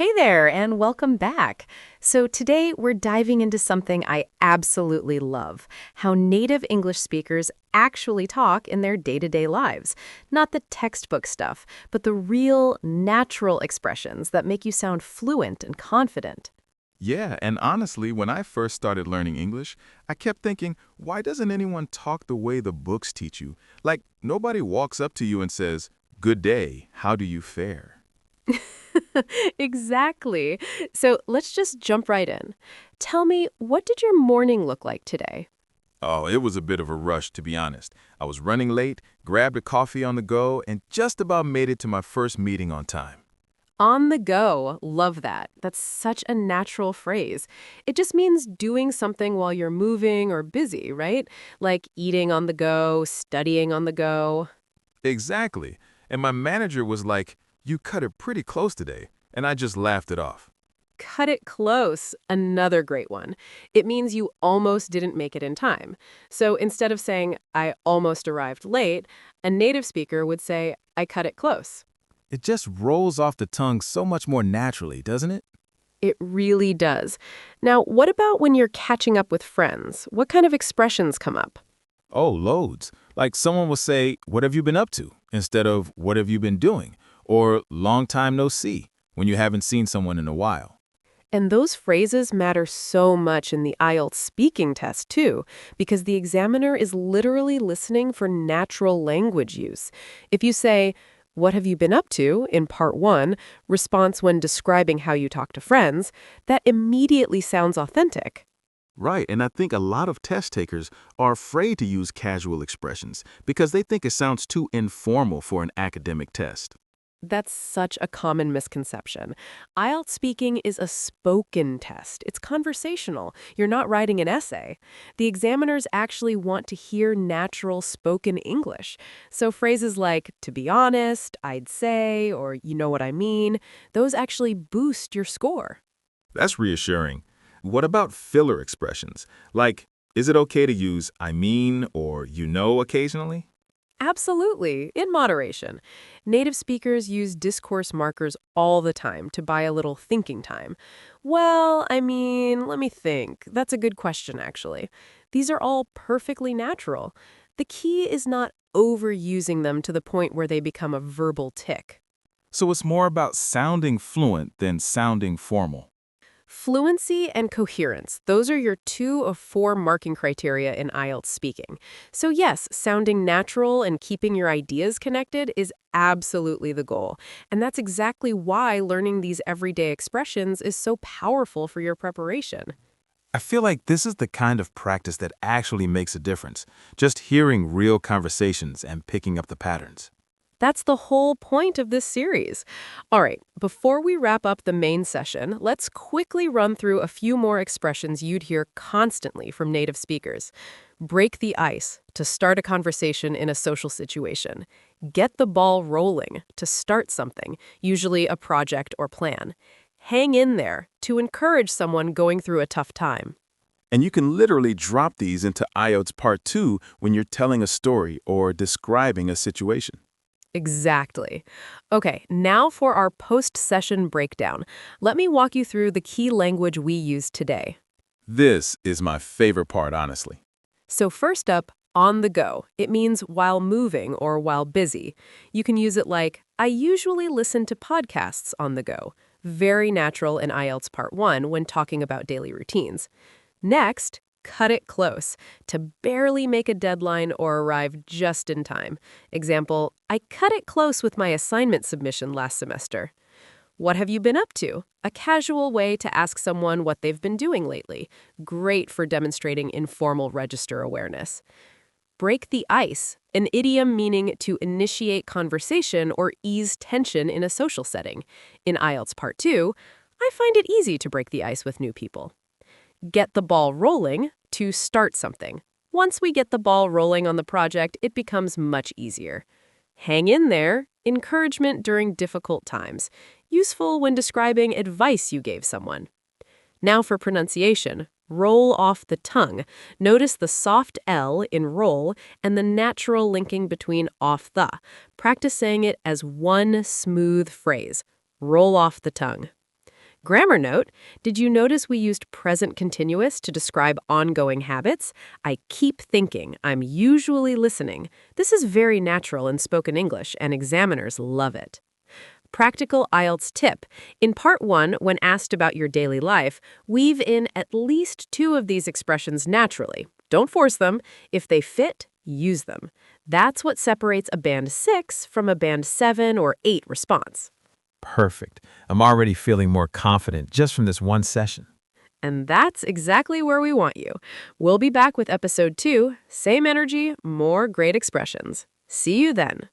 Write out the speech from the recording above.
Hey there, and welcome back. So, today we're diving into something I absolutely love: how native English speakers actually talk in their day to day lives. Not the textbook stuff, but the real, natural expressions that make you sound fluent and confident. Yeah, and honestly, when I first started learning English, I kept thinking, why doesn't anyone talk the way the books teach you? Like, nobody walks up to you and says, "Good day, how do you fare?" Exactly. So, let's just jump right in. Tell me, what did your morning look like today? Oh, it was a bit of a rush, to be honest. I was running late, grabbed a coffee on the go, and just about made it to my first meeting on time. On the go. Love that. That's such a natural phrase. It just means doing something while you're moving or busy, right? Like eating on the go, studying on the go. Exactly. And my manager was like, "You cut it pretty close today." And I just laughed it off. Cut it close. Another great one. It means you almost didn't make it in time. So instead of saying, I almost arrived late, a native speaker would say, I cut it close. It just rolls off the tongue so much more naturally, doesn't it? It really does. Now, what about when you're catching up with friends? What kind of expressions come up? Oh, loads. Like someone will say, "What have you been up to?" instead of "What have you been doing?" or "Long time no see" when you haven't seen someone in a while. And those phrases matter so much in the IELTS speaking test, too, because the examiner is literally listening for natural language use. If you say, what have you been up to, in part one, response when describing how you talk to friends, that immediately sounds authentic. Right, and I think a lot of test takers are afraid to use casual expressions because they think it sounds too informal for an academic test. That's such a common misconception. IELTS speaking is a spoken test. It's conversational. You're not writing an essay. The examiners actually want to hear natural spoken English. So phrases like, to be honest, I'd say, or you know what I mean, those actually boost your score. That's reassuring. What about filler expressions? Like, is it okay to use "I mean" or "you know" occasionally? Absolutely, in moderation. Native speakers use discourse markers all the time to buy a little thinking time. Well, I mean, let me think. That's a good question, actually. These are all perfectly natural. The key is not overusing them to the point where they become a verbal tick. So it's more about sounding fluent than sounding formal. Fluency and coherence, those are your two of four marking criteria in IELTS speaking. So yes, sounding natural and keeping your ideas connected is absolutely the goal. And that's exactly why learning these everyday expressions is so powerful for your preparation. I feel like this is the kind of practice that actually makes a difference, just hearing real conversations and picking up the patterns. That's the whole point of this series. All right, before we wrap up the main session, let's quickly run through a few more expressions you'd hear constantly from native speakers. Break the ice, to start a conversation in a social situation. Get the ball rolling, to start something, usually a project or plan. Hang in there, to encourage someone going through a tough time. And you can literally drop these into IELTS Part 2 when you're telling a story or describing a situation. Exactly. Okay, now for our post-session breakdown. Let me walk you through the key language we used today. This is my favorite part, honestly. So first up, on the go. It means while moving or while busy. You can use it like, I usually listen to podcasts on the go. Very natural in IELTS Part 1 when talking about daily routines. Next, cut it close, to barely make a deadline or arrive just in time. Example, I cut it close with my assignment submission last semester. What have you been up to? A casual way to ask someone what they've been doing lately. Great for demonstrating informal register awareness. Break the ice, an idiom meaning to initiate conversation or ease tension in a social setting. In IELTS Part 2, I find it easy to break the ice with new people. Get the ball rolling, to start something. Once we get the ball rolling on the project, it becomes much easier. Hang in there, encouragement during difficult times. Useful when describing advice you gave someone. Now for pronunciation. Roll off the tongue. Notice the soft L in roll and the natural linking between off the. Practice saying it as one smooth phrase. Roll off the tongue. Grammar note, did you notice we used present continuous to describe ongoing habits? I keep thinking, I'm usually listening. This is very natural in spoken English, and examiners love it. Practical IELTS tip. In part 1, when asked about your daily life, weave in at least 2 of these expressions naturally. Don't force them. If they fit, use them. That's what separates a band 6 from a band 7 or 8 response. Perfect. I'm already feeling more confident just from this one session. And that's exactly where we want you. We'll be back with episode 2, same energy, more great expressions. See you then.